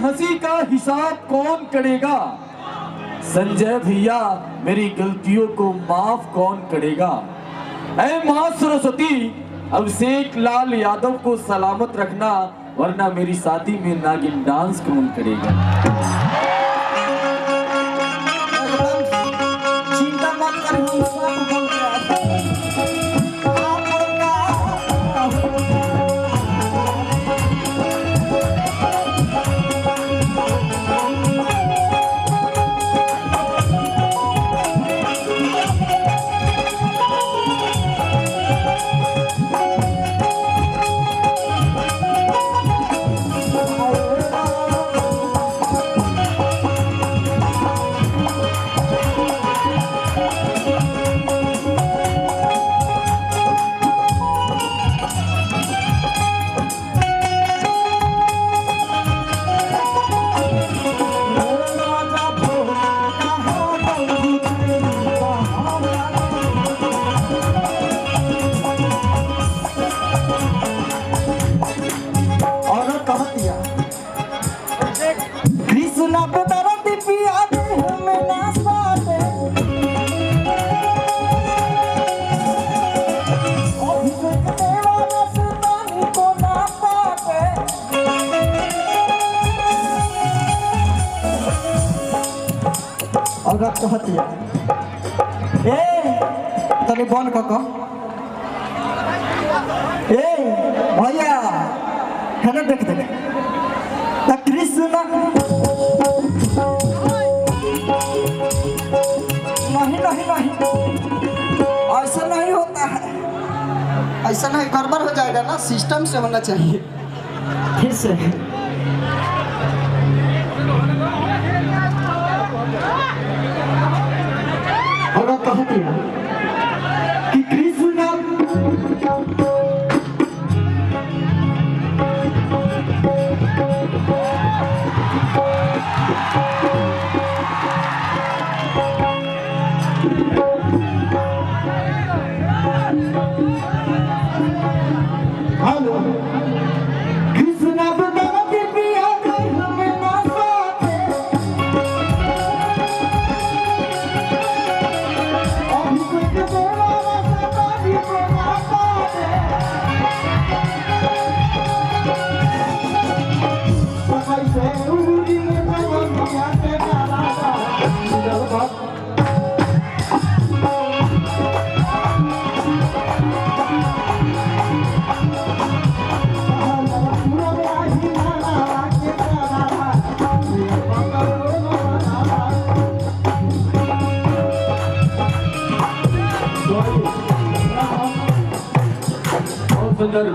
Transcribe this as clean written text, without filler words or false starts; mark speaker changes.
Speaker 1: हंसी का हिसाब कौन करेगा? संजय भैया मेरी गलतियों को माफ कौन करेगा? ऐ मां सरस्वती, अभिषेक लाल यादव को सलामत रखना, वरना मेरी शादी में नागिन डांस कौन करेगा?
Speaker 2: चिंता मत कर, हम सब बोल रहे हैं। औरत कहती है, ए तनी बन कको, ए भैया है ना, देख देख कृष्ण नहीं नहीं नहीं, ऐसा नहीं होता है, ऐसा नहीं, गड़बड़ हो जाएगा ना, सिस्टम से होना चाहिए। फिर से औरत कहती है कि कृष्ण हेलो कृष्ण बदलती पिया हमें ना पाते, अभिषेक देवाला सदाई को ना पाते, सफाई से उड़ी में भगवान के नारा जलवा
Speaker 1: सुंदर